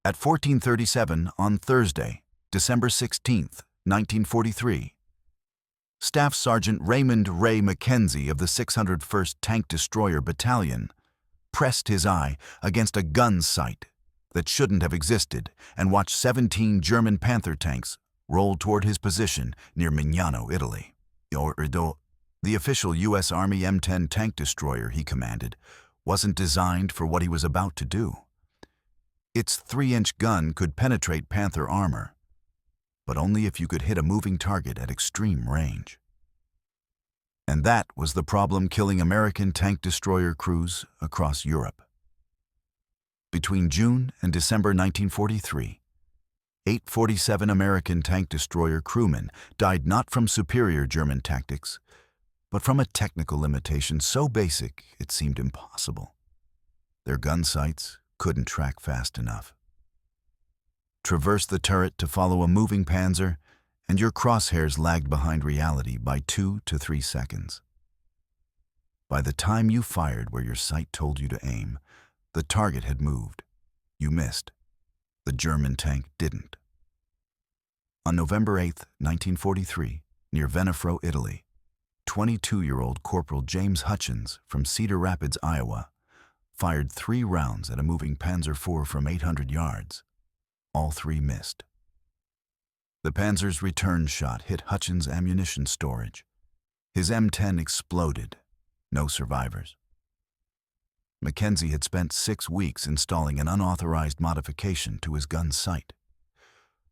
At 14:37 on Thursday, December 16, 1943, Staff Sergeant Raymond Ray Mackenzie of the 601st Tank Destroyer Battalion pressed his eye against a gun sight that shouldn't have existed and watched 17 German Panther tanks roll toward his position near Mignano, Italy. The official U.S. Army M10 tank destroyer he commanded wasn't designed for what he was about to do. Its 3-inch gun could penetrate Panther armor, but only if you could hit a moving target at extreme range. And that was the problem killing American tank destroyer crews across Europe. Between June and December 1943, 847 American tank destroyer crewmen died not from superior German tactics, but from a technical limitation so basic it seemed impossible. Their gun sights couldn't track fast enough. Traverse the turret to follow a moving Panzer, and your crosshairs lagged behind reality by 2 to 3 seconds. By the time you fired where your sight told you to aim, the target had moved. You missed. The German tank didn't. On November 8, 1943, near Venafro, Italy, 22-year-old Corporal James Hutchins from Cedar Rapids, Iowa, fired 3 rounds at a moving Panzer IV from 800 yards. All 3 missed. The Panzer's return shot hit Hutchins' ammunition storage. His M10 exploded. No survivors. Mackenzie had spent 6 weeks installing an unauthorized modification to his gun sight.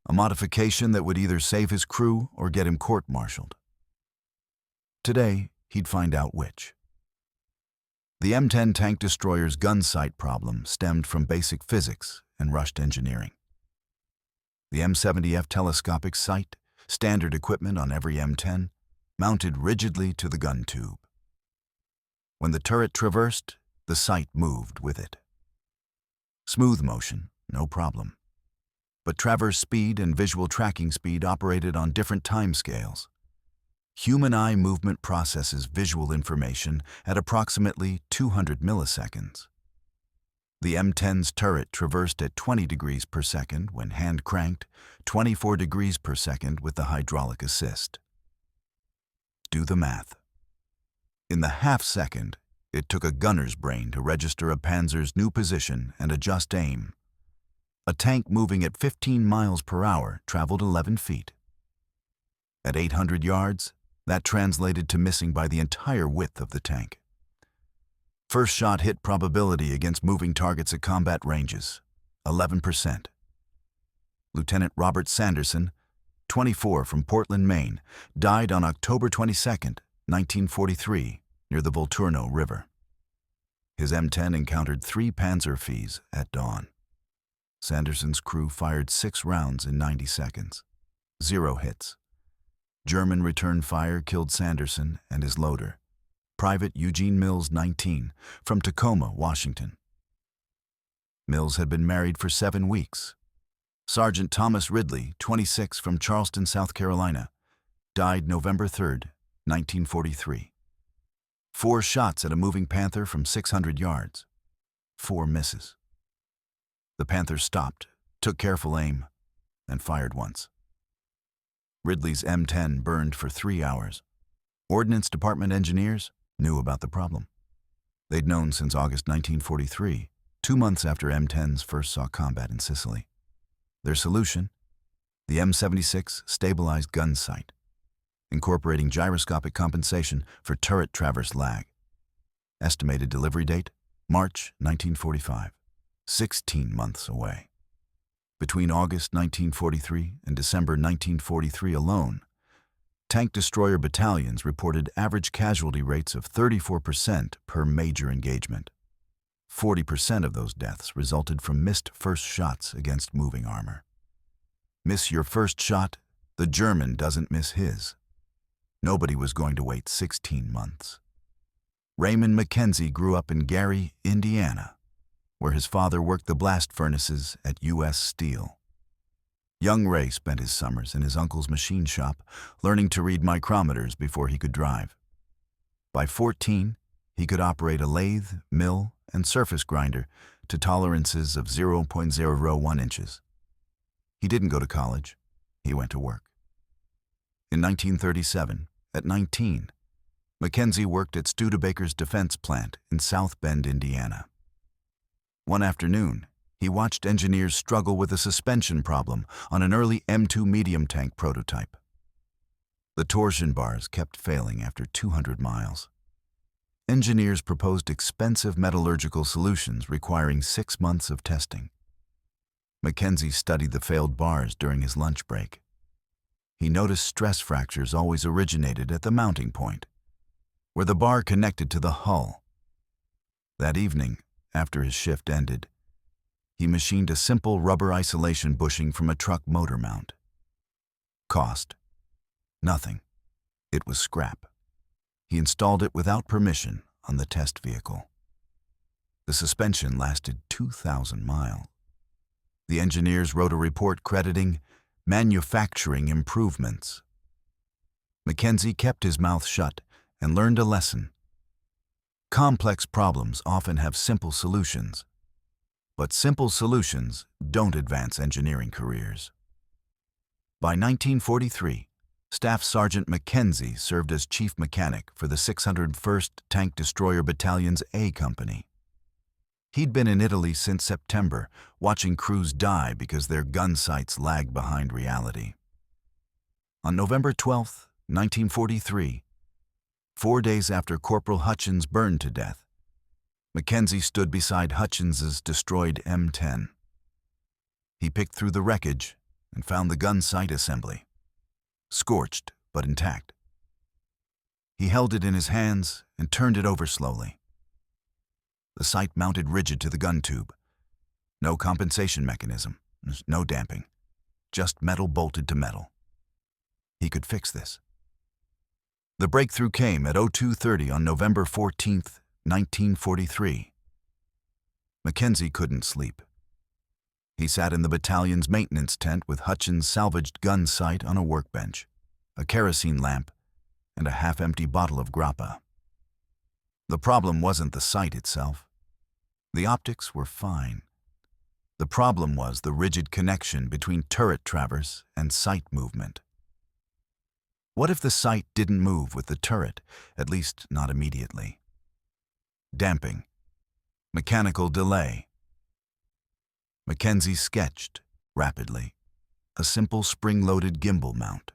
A modification that would either save his crew or get him court-martialed. Today, he'd find out which. The M10 tank destroyer's gun sight problem stemmed from basic physics and rushed engineering. The M70F telescopic sight, standard equipment on every M10, mounted rigidly to the gun tube. When the turret traversed, the sight moved with it. Smooth motion, no problem. But traverse speed and visual tracking speed operated on different timescales. Human eye movement processes visual information at approximately 200 milliseconds. The M10's turret traversed at 20 degrees per second when hand-cranked, 24 degrees per second with the hydraulic assist. Do the math. In the half-second, it took a gunner's brain to register a Panzer's new position and adjust aim. A tank moving at 15 miles per hour traveled 11 feet. At 800 yards, that translated to missing by the entire width of the tank. First shot hit probability against moving targets at combat ranges, 11%. Lieutenant Robert Sanderson, 24 from Portland, Maine, died on October 22, 1943, near the Volturno River. His M10 encountered 3 Panzer Vs at dawn. Sanderson's crew fired 6 rounds in 90 seconds. 0 hits. German return fire killed Sanderson and his loader, Private Eugene Mills, 19, from Tacoma, Washington. Mills had been married for 7 weeks. Sergeant Thomas Ridley, 26, from Charleston, South Carolina, died November 3, 1943. 4 shots at a moving Panther from 600 yards. 4 misses. The Panther stopped, took careful aim, and fired once. Ridley's M10 burned for 3 hours. Ordnance Department engineers knew about the problem. They'd known since August 1943, 2 months after M10s first saw combat in Sicily. Their solution? The M76 stabilized gun sight, incorporating gyroscopic compensation for turret traverse lag. Estimated delivery date? March 1945, 16 months away. Between August 1943 and December 1943 alone, tank destroyer battalions reported average casualty rates of 34% per major engagement. 40% of those deaths resulted from missed first shots against moving armor. Miss your first shot, the German doesn't miss his. Nobody was going to wait 16 months. Raymond Mackenzie grew up in Gary, Indiana, where his father worked the blast furnaces at U.S. Steel. Young Ray spent his summers in his uncle's machine shop, learning to read micrometers before he could drive. By 14, he could operate a lathe, mill, and surface grinder to tolerances of 0.01 inches. He didn't go to college. He went to work. In 1937, at 19, Mackenzie worked at Studebaker's defense plant in South Bend, Indiana. One afternoon, he watched engineers struggle with a suspension problem on an early M2 medium tank prototype. The torsion bars kept failing after 200 miles. Engineers proposed expensive metallurgical solutions requiring 6 months of testing. Mackenzie studied the failed bars during his lunch break. He noticed stress fractures always originated at the mounting point, where the bar connected to the hull. That evening, after his shift ended, he machined a simple rubber isolation bushing from a truck motor mount. Cost? Nothing. It was scrap. He installed it without permission on the test vehicle. The suspension lasted 2,000 miles. The engineers wrote a report crediting manufacturing improvements. Mackenzie kept his mouth shut and learned a lesson. Complex problems often have simple solutions, but simple solutions don't advance engineering careers. By 1943, Staff Sergeant Mackenzie served as chief mechanic for the 601st Tank Destroyer Battalion's A Company. He'd been in Italy since September, watching crews die because their gun sights lagged behind reality. On November 12, 1943, 4 days after Corporal Hutchins burned to death, Mackenzie stood beside Hutchins's destroyed M10. He picked through the wreckage and found the gun sight assembly, scorched but intact. He held it in his hands and turned it over slowly. The sight mounted rigid to the gun tube. No compensation mechanism, no damping, just metal bolted to metal. He could fix this. The breakthrough came at 02:30 on November 14, 1943. Mackenzie couldn't sleep. He sat in the battalion's maintenance tent with Hutchins' salvaged gun sight on a workbench, a kerosene lamp, and a half-empty bottle of grappa. The problem wasn't the sight itself. The optics were fine. The problem was the rigid connection between turret traverse and sight movement. What if the sight didn't move with the turret, at least not immediately? Damping. Mechanical delay. Mackenzie sketched, rapidly, a simple spring-loaded gimbal mount.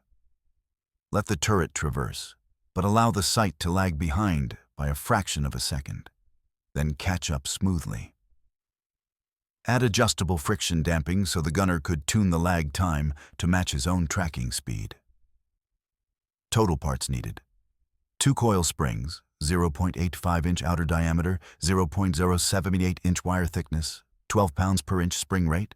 Let the turret traverse, but allow the sight to lag behind by a fraction of a second, then catch up smoothly. Add adjustable friction damping so the gunner could tune the lag time to match his own tracking speed. Total parts needed: 2 coil springs, 0.85-inch outer diameter, 0.078-inch wire thickness, 12 pounds per inch spring rate;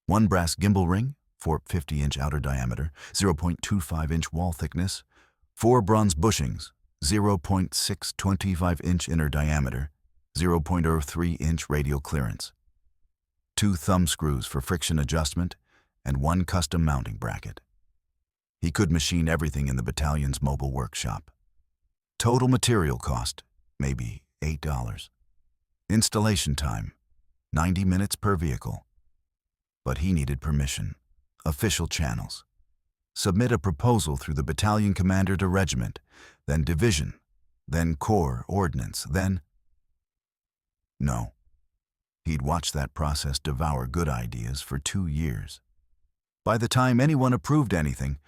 1 brass gimbal ring, 450-inch outer diameter, 0.25-inch wall thickness; 4 bronze bushings, 0.625-inch inner diameter, 0.03-inch radial clearance; 2 thumb screws for friction adjustment, and 1 custom mounting bracket. He could machine everything in the battalion's mobile workshop. Total material cost, maybe $8. Installation time, 90 minutes per vehicle. But he needed permission, official channels. Submit a proposal through the battalion commander to regiment, then division, then corps ordnance, then... No. He'd watched that process devour good ideas for 2 years. By the time anyone approved anything,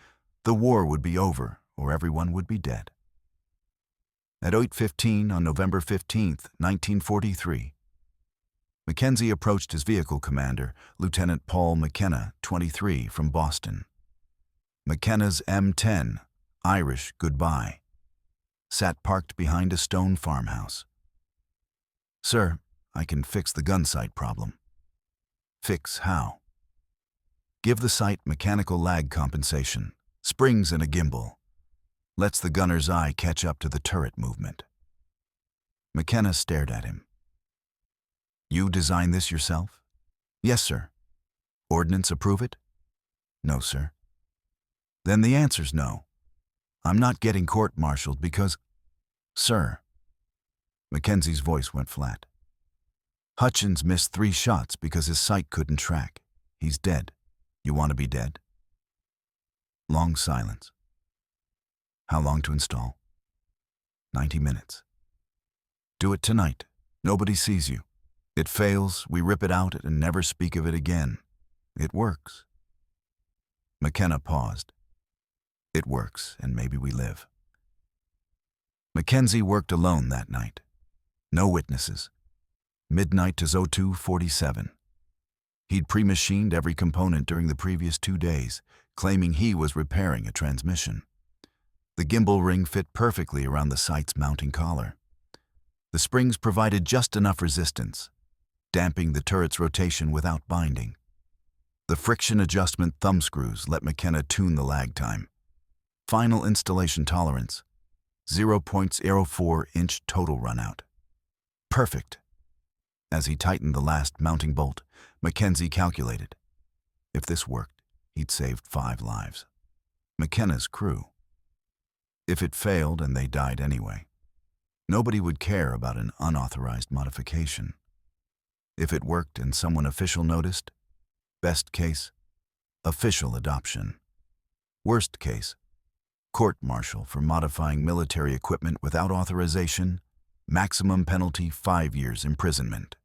the war would be over or everyone would be dead. At 8:15 on November 15, 1943, Mackenzie approached his vehicle commander, Lieutenant Paul McKenna, 23, from Boston. McKenna's M10, Irish Goodbye, sat parked behind a stone farmhouse. "Sir, I can fix the gun sight problem." "Fix how?" "Give the sight mechanical lag compensation, springs and a gimbal. Lets the gunner's eye catch up to the turret movement." McKenna stared at him. "You designed this yourself?" "Yes, sir." "Ordnance approve it?" "No, sir." "Then the answer's no. I'm not getting court-martialed because..." "Sir." Mackenzie's voice went flat. Hutchins missed 3 shots because his sight couldn't track. He's dead. You want to be dead? Long silence. How long to install? 90 minutes. Do it tonight. Nobody sees you. It fails, we rip it out and never speak of it again. It works. McKenna paused. It works, and maybe we live. Mackenzie worked alone that night. No witnesses. Midnight to 02:47. He'd pre-machined every component during the previous 2 days, claiming he was repairing a transmission. The gimbal ring fit perfectly around the sight's mounting collar. The springs provided just enough resistance, damping the turret's rotation without binding. The friction adjustment thumb screws let McKenna tune the lag time. Final installation tolerance, 0.04-inch total runout. Perfect. As he tightened the last mounting bolt, Mackenzie calculated. If this worked, he'd saved 5 lives. McKenna's crew. If it failed and they died anyway, nobody would care about an unauthorized modification. If it worked and someone official noticed, best case, official adoption. Worst case, court-martial for modifying military equipment without authorization, maximum penalty 5 years imprisonment.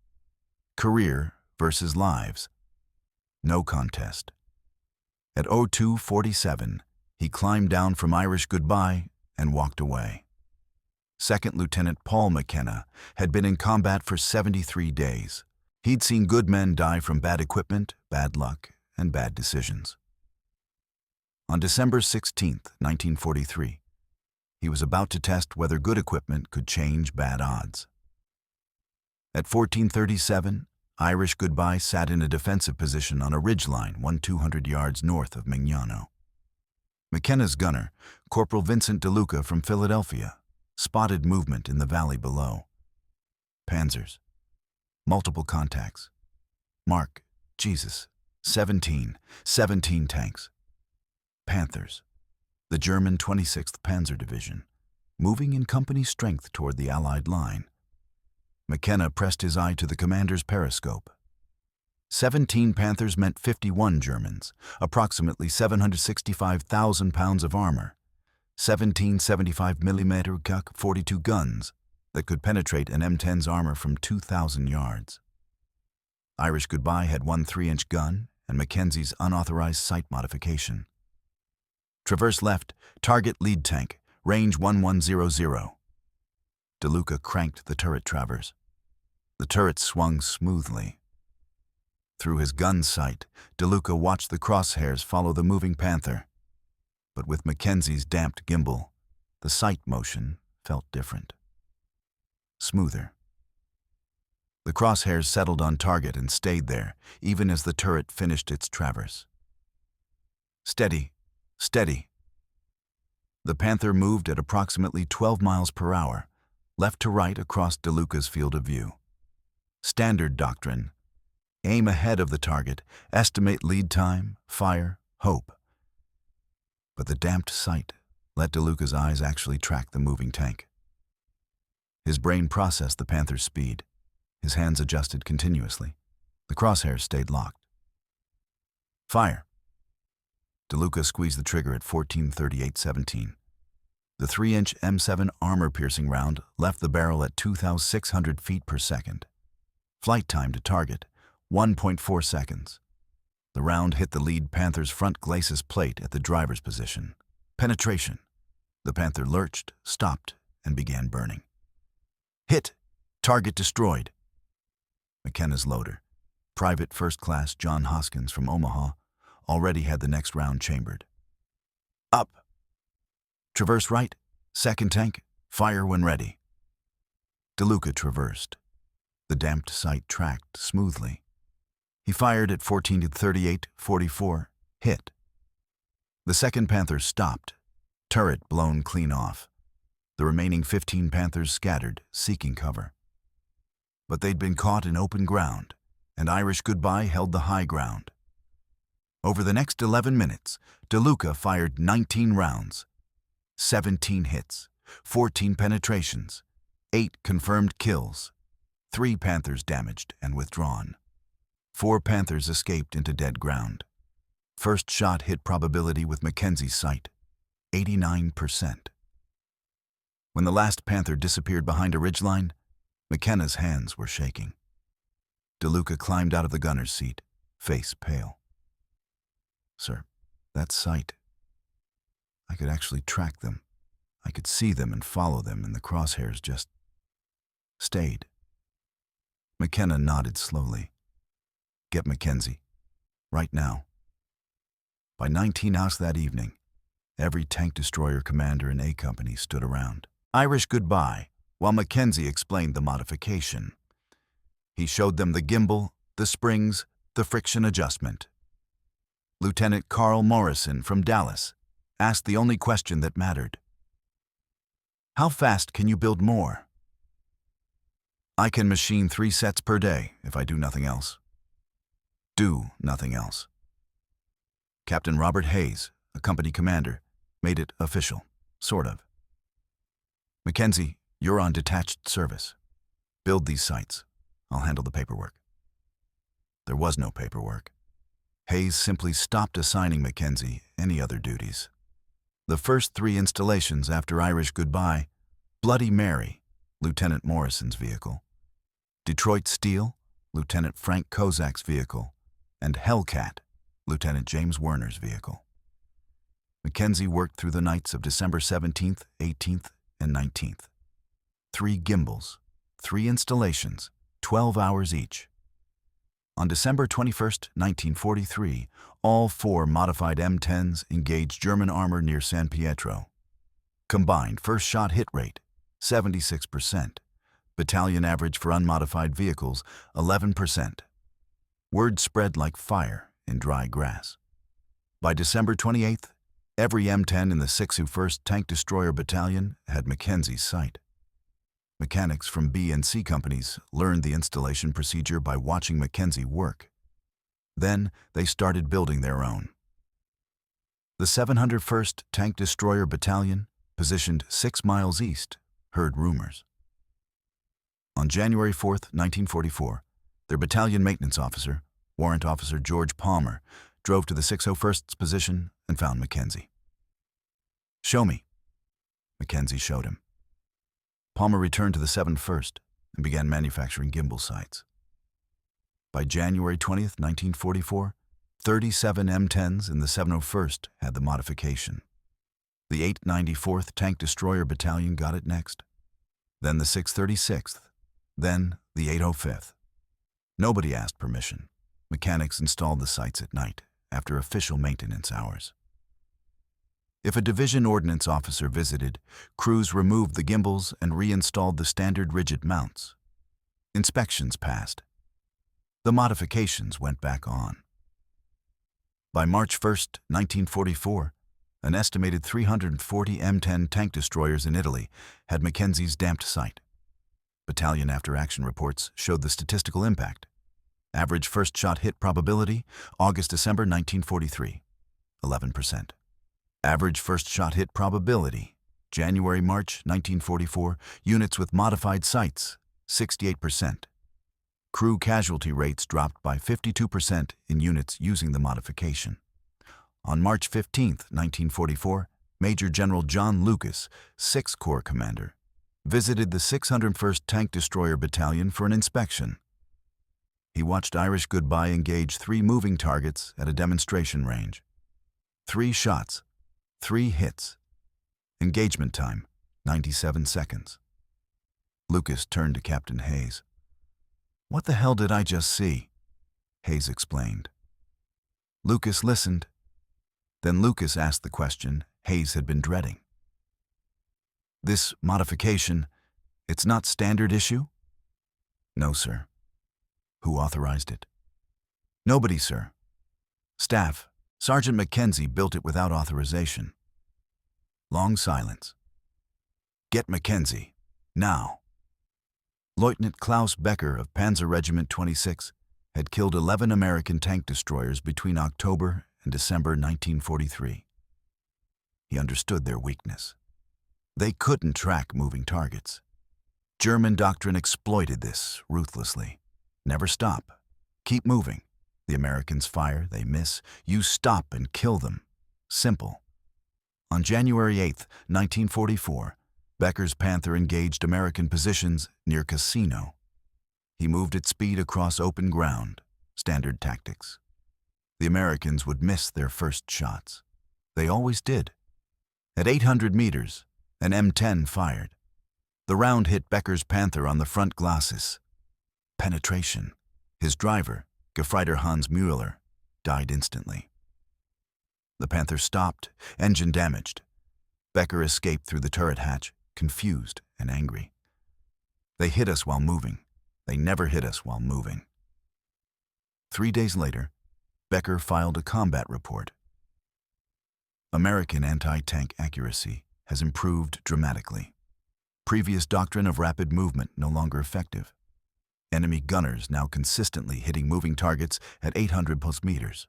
Career versus lives. No contest. At 02:47, he climbed down from Irish Goodbye and walked away. Second Lieutenant Paul McKenna had been in combat for 73 days. He'd seen good men die from bad equipment, bad luck, and bad decisions. On December 16, 1943, he was about to test whether good equipment could change bad odds. At 14:37, Irish Goodbye sat in a defensive position on a ridgeline 200 yards north of Mignano. McKenna's gunner, Corporal Vincent DeLuca from Philadelphia, spotted movement in the valley below. Panzers. Multiple contacts. Mark, Jesus, 17 tanks. Panthers. The German 26th Panzer Division, moving in company strength toward the Allied line. McKenna pressed his eye to the commander's periscope. 17 Panthers meant 51 Germans, approximately 765,000 pounds of armor, 17 75mm Guk 42 guns that could penetrate an M10's armor from 2,000 yards. Irish Goodbye had one 3-inch gun and Mackenzie's unauthorized sight modification. Traverse left, target lead tank, range 1100. DeLuca cranked the turret traverse. The turret swung smoothly. Through his gun sight, DeLuca watched the crosshairs follow the moving Panther. But with Mackenzie's damped gimbal, the sight motion felt different. Smoother. The crosshairs settled on target and stayed there, even as the turret finished its traverse. Steady, steady. The Panther moved at approximately 12 miles per hour, left to right across DeLuca's field of view. Standard doctrine. Aim ahead of the target, estimate lead time, fire, hope. But the damped sight let DeLuca's eyes actually track the moving tank. His brain processed the Panther's speed. His hands adjusted continuously. The crosshairs stayed locked. Fire. DeLuca squeezed the trigger at 14:38:17. The 3-inch M7 armor-piercing round left the barrel at 2,600 feet per second. Flight time to target, 1.4 seconds. The round hit the lead Panther's front glacis plate at the driver's position. Penetration. The Panther lurched, stopped, and began burning. Hit. Target destroyed. McKenna's loader, Private First Class John Hoskins from Omaha, already had the next round chambered. Up. Traverse right. Second tank. Fire when ready. DeLuca traversed. The damped sight tracked smoothly. He fired at 14:38:44. Hit. The second Panther stopped. Turret blown clean off. The remaining 15 Panthers scattered, seeking cover. But they'd been caught in open ground, and Irish Goodbye held the high ground. Over the next 11 minutes, DeLuca fired 19 rounds, 17 hits, 14 penetrations, 8 confirmed kills, 3 Panthers damaged and withdrawn. 4 Panthers escaped into dead ground. First shot hit probability with Mackenzie's sight, 89%. When the last Panther disappeared behind a ridgeline, McKenna's hands were shaking. DeLuca climbed out of the gunner's seat, face pale. "Sir, that sight. I could actually track them. I could see them and follow them, and the crosshairs just stayed." McKenna nodded slowly. "Get Mackenzie. Right now." By 19 hours that evening, every tank destroyer commander in A Company stood around. Irish goodbye, while Mackenzie explained the modification. He showed them the gimbal, the springs, the friction adjustment. Lieutenant Carl Morrison from Dallas asked the only question that mattered. "How fast can you build more?" "I can machine 3 sets per day if I do nothing else." Do nothing else. Captain Robert Hayes, a company commander, made it official, sort of. "Mackenzie, you're on detached service. Build these sites. I'll handle the paperwork." There was no paperwork. Hayes simply stopped assigning Mackenzie any other duties. The first 3 installations after Irish goodbye: Bloody Mary, Lieutenant Morrison's vehicle; Detroit Steel, Lieutenant Frank Kozak's vehicle; and Hellcat, Lieutenant James Werner's vehicle. Mackenzie worked through the nights of December 17th, 18th, and 19th. 3 gimbals, 3 installations, 12 hours each. On December 21st, 1943, all 4 modified M10s engaged German armor near San Pietro. Combined first shot hit rate, 76%. Battalion average for unmodified vehicles, 11%. Word spread like fire in dry grass. By December 28th, every M10 in the 601st Tank Destroyer Battalion had Mackenzie's sight. Mechanics from B and C companies learned the installation procedure by watching Mackenzie work. Then they started building their own. The 701st Tank Destroyer Battalion, positioned 6 miles east, heard rumors. On January 4th, 1944, their battalion maintenance officer, Warrant Officer George Palmer, drove to the 601st's position and found Mackenzie. "Show me." Mackenzie showed him. Palmer returned to the 701st and began manufacturing gimbal sights. By January 20th, 1944, 37 M10s in the 701st had the modification. The 894th Tank Destroyer Battalion got it next. Then the 636th. Then the 805th. Nobody asked permission. Mechanics installed the sights at night, after official maintenance hours. If a division ordnance officer visited, crews removed the gimbals and reinstalled the standard rigid mounts. Inspections passed. The modifications went back on. By March 1st, 1944, an estimated 340 M10 tank destroyers in Italy had Mackenzie's damped sight. Battalion after-action reports showed the statistical impact. Average first shot hit probability, August-December 1943, 11%. Average first shot hit probability, January-March 1944, units with modified sights, 68%. Crew casualty rates dropped by 52% in units using the modification. On March 15, 1944, Major General John Lucas, 6th Corps commander, visited the 601st Tank Destroyer Battalion for an inspection. He watched Irish Goodbye engage 3 moving targets at a demonstration range. 3 shots, 3 hits. Engagement time, 97 seconds. Lucas turned to Captain Hayes. "What the hell did I just see?" Hayes explained. Lucas listened. Then Lucas asked the question Hayes had been dreading. "This modification, it's not standard issue?" "No, sir." "Who authorized it?" "Nobody, sir. Staff, Sergeant Mackenzie built it without authorization." Long silence. "Get Mackenzie, now." Lieutenant Klaus Becker of Panzer Regiment 26 had killed 11 American tank destroyers between October and December 1943. He understood their weakness. They couldn't track moving targets. German doctrine exploited this ruthlessly. Never stop. Keep moving. The Americans fire, they miss. You stop and kill them. Simple. On January 8, 1944, Becker's Panther engaged American positions near Casino. He moved at speed across open ground, standard tactics. The Americans would miss their first shots. They always did. At 800 meters, an M10 fired. The round hit Becker's Panther on the front glacis. Penetration. His driver, Gefreiter Hans Müller, died instantly. The Panther stopped, engine damaged. Becker escaped through the turret hatch, confused and angry. They hit us while moving. They never hit us while moving. 3 days later, Becker filed a combat report. American anti-tank accuracy has improved dramatically. Previous doctrine of rapid movement no longer effective. Enemy gunners now consistently hitting moving targets at 800 plus meters.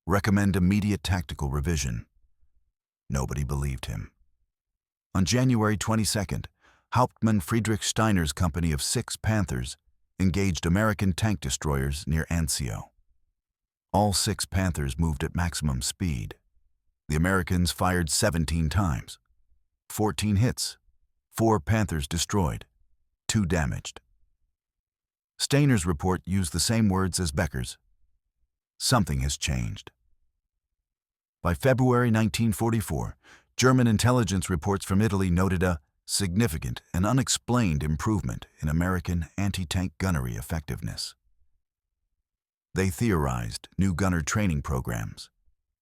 Recommend immediate tactical revision. Nobody believed him. On January 22nd, Hauptmann Friedrich Steiner's company of 6 Panthers engaged American tank destroyers near Anzio. All 6 Panthers moved at maximum speed. The Americans fired 17 times. 14 hits. 4 Panthers destroyed. 2 damaged. Steiner's report used the same words as Becker's. Something has changed. By February 1944, German intelligence reports from Italy noted a significant and unexplained improvement in American anti-tank gunnery effectiveness. They theorized new gunner training programs,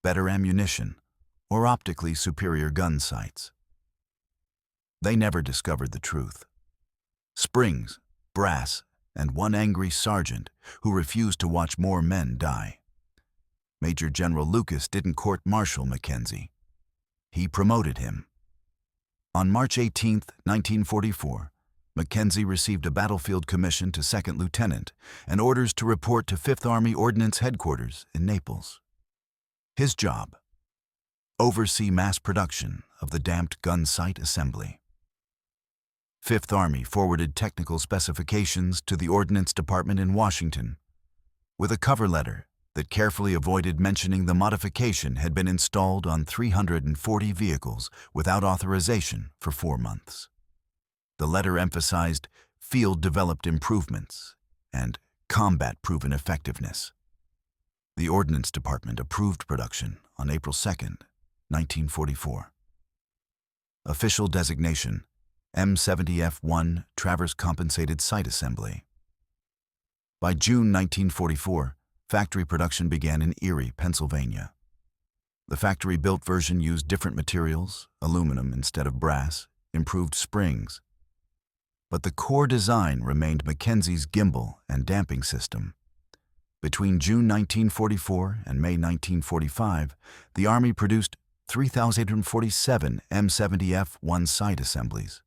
better ammunition, or optically superior gun sights. They never discovered the truth. Springs, brass, and one angry sergeant who refused to watch more men die. Major General Lucas didn't court-martial Mackenzie. He promoted him. On March 18, 1944, Mackenzie received a battlefield commission to second lieutenant and orders to report to 5th Army Ordnance Headquarters in Naples. His job: oversee mass production of the damped gun sight assembly. 5th Army forwarded technical specifications to the Ordnance Department in Washington, with a cover letter that carefully avoided mentioning the modification had been installed on 340 vehicles without authorization for 4 months. The letter emphasized field-developed improvements and combat-proven effectiveness. The Ordnance Department approved production on April 2, 1944. Official designation: M70F1 Traverse Compensated Sight Assembly. By June 1944, factory production began in Erie, Pennsylvania. The factory-built version used different materials, aluminum instead of brass, improved springs. But the core design remained Mackenzie's gimbal and damping system. Between June 1944 and May 1945, the Army produced 3,847 M70F1 sight assemblies.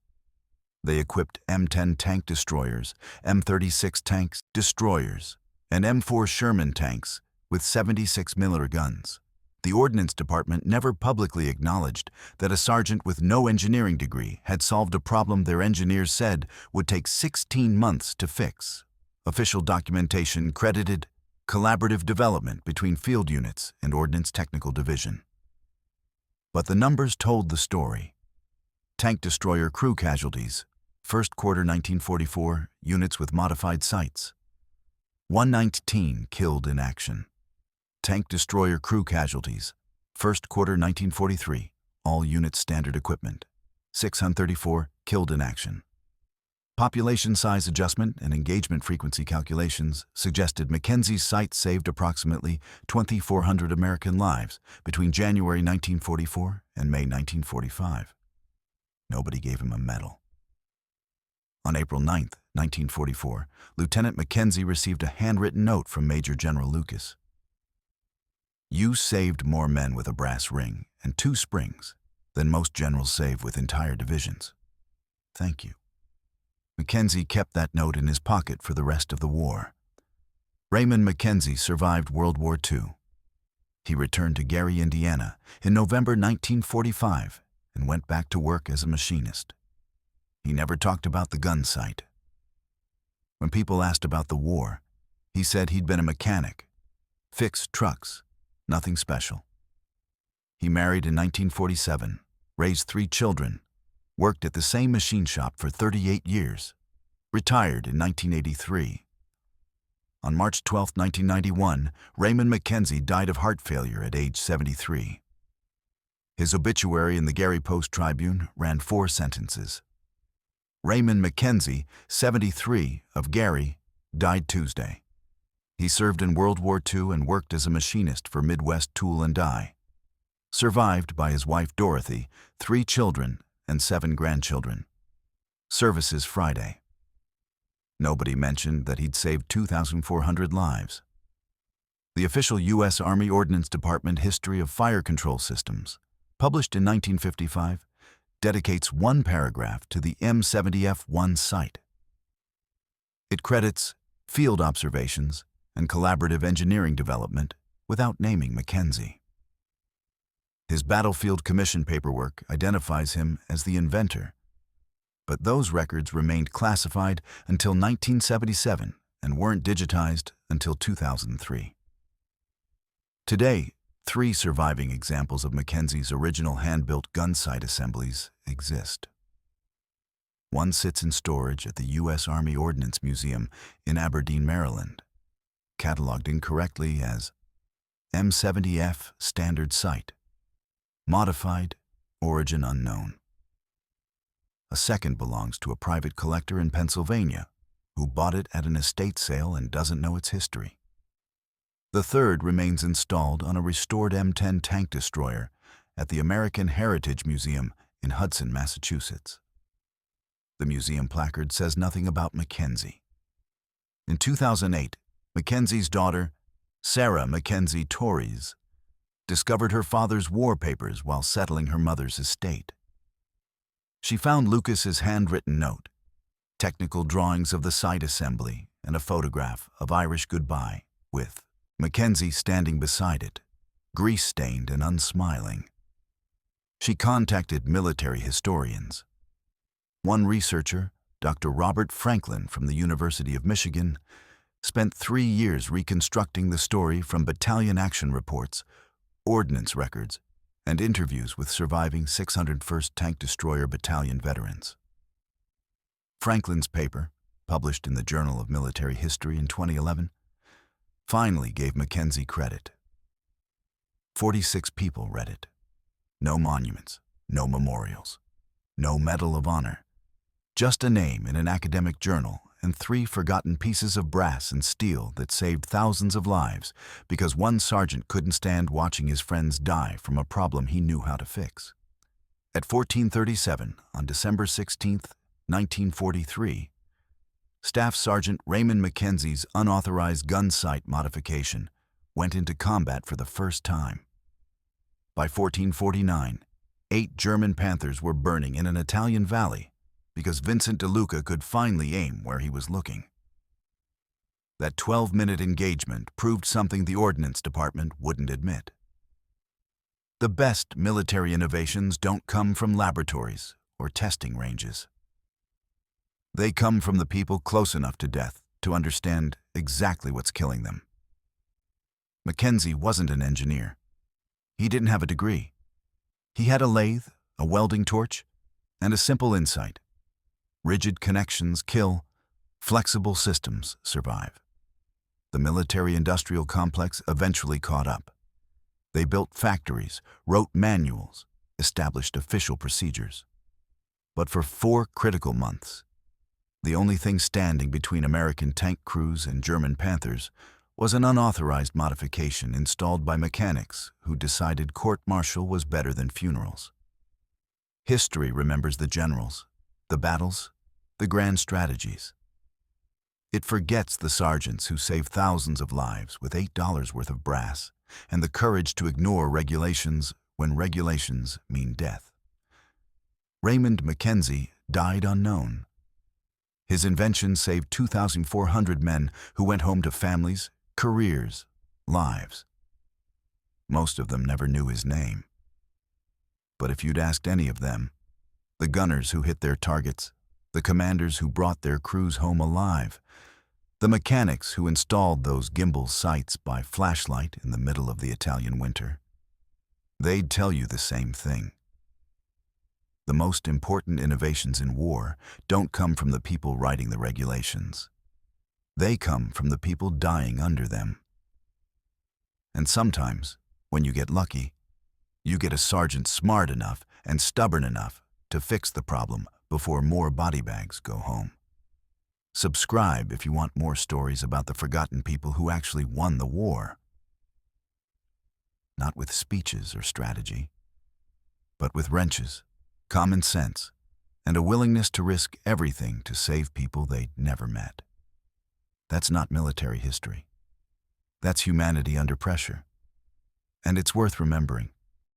They equipped M10 tank destroyers, M36 tanks destroyers, and M4 Sherman tanks with 76mm guns. The Ordnance Department never publicly acknowledged that a sergeant with no engineering degree had solved a problem their engineers said would take 16 months to fix. Official documentation credited collaborative development between field units and Ordnance Technical Division. But the numbers told the story. Tank destroyer crew casualties, first quarter 1944, units with modified sights. 119 killed in action. Tank destroyer crew casualties, first quarter 1943, all units standard equipment. 634 killed in action. Population size adjustment and engagement frequency calculations suggested Mackenzie's sight saved approximately 2,400 American lives between January 1944 and May 1945. Nobody gave him a medal. On April 9, 1944, Lieutenant Mackenzie received a handwritten note from Major General Lucas. You saved more men with a brass ring and 2 springs than most generals save with entire divisions. Thank you. Mackenzie kept that note in his pocket for the rest of the war. Raymond Mackenzie survived World War II. He returned to Gary, Indiana in November 1945 and went back to work as a machinist. He never talked about the gun sight. When people asked about the war, he said he'd been a mechanic, fixed trucks, nothing special. He married in 1947, raised 3 children, worked at the same machine shop for 38 years, retired in 1983. On March 12, 1991, Raymond McKenzie died of heart failure at age 73. His obituary in the Gary Post-Tribune ran 4 sentences. Raymond McKenzie, 73, of Gary, died Tuesday. He served in World War II and worked as a machinist for Midwest Tool and Die. Survived by his wife Dorothy, 3 children, and 7 grandchildren. Services Friday. Nobody mentioned that he'd saved 2,400 lives. The official U.S. Army Ordnance Department History of Fire Control Systems, published in 1955, dedicates 1 paragraph to the M70F1 site. It credits field observations and collaborative engineering development without naming McKenzie. His battlefield commission paperwork identifies him as the inventor, but those records remained classified until 1977 and weren't digitized until 2003. Today, 3 surviving examples of McKenzie's original hand-built gun sight assemblies exist. One sits in storage at the U.S. Army Ordnance Museum in Aberdeen, Maryland, cataloged incorrectly as M70F Standard Sight, Modified, Origin Unknown. A second belongs to a private collector in Pennsylvania who bought it at an estate sale and doesn't know its history. The third remains installed on a restored M10 tank destroyer at the American Heritage Museum in Hudson, Massachusetts. The museum placard says nothing about McKenzie. In 2008, McKenzie's daughter, Sarah McKenzie Torres, discovered her father's war papers while settling her mother's estate. She found Lucas's handwritten note, technical drawings of the sight assembly, and a photograph of Irish goodbye, with McKenzie standing beside it, grease-stained and unsmiling. She contacted military historians. One researcher, Dr. Robert Franklin from the University of Michigan, spent 3 years reconstructing the story from battalion action reports, ordnance records, and interviews with surviving 601st Tank Destroyer Battalion veterans. Franklin's paper, published in the Journal of Military History in 2011, finally gave McKenzie credit. 46 people read it. No monuments, no memorials, no Medal of Honor, just a name in an academic journal and 3 forgotten pieces of brass and steel that saved thousands of lives because one sergeant couldn't stand watching his friends die from a problem he knew how to fix. At 14:37 on December 16, 1943, Staff Sergeant Raymond McKenzie's unauthorized gun sight modification went into combat for the first time. By 1449, 8 German Panthers were burning in an Italian valley because Vincent DeLuca could finally aim where he was looking. That 12-minute engagement proved something the Ordnance Department wouldn't admit. The best military innovations don't come from laboratories or testing ranges. They come from the people close enough to death to understand exactly what's killing them. McKenzie wasn't an engineer. He didn't have a degree. He had a lathe, a welding torch, and a simple insight. Rigid connections kill, flexible systems survive. The military-industrial complex eventually caught up. They built factories, wrote manuals, established official procedures. But for 4 critical months, the only thing standing between American tank crews and German Panthers was an unauthorized modification installed by mechanics who decided court-martial was better than funerals. History remembers the generals, the battles, the grand strategies. It forgets the sergeants who saved thousands of lives with $8 worth of brass and the courage to ignore regulations when regulations mean death. Raymond McKenzie died unknown. His invention saved 2,400 men who went home to families, careers, lives. Most of them never knew his name. But if you'd asked any of them, the gunners who hit their targets, the commanders who brought their crews home alive, the mechanics who installed those gimbal sights by flashlight in the middle of the Italian winter. They'd tell you the same thing. The most important innovations in war don't come from the people writing the regulations. They come from the people dying under them. And sometimes, when you get lucky, you get a sergeant smart enough and stubborn enough to fix the problem before more body bags go home. Subscribe if you want more stories about the forgotten people who actually won the war. Not with speeches or strategy, but with wrenches, common sense, and a willingness to risk everything to save people they'd never met. That's not military history. That's humanity under pressure. And it's worth remembering.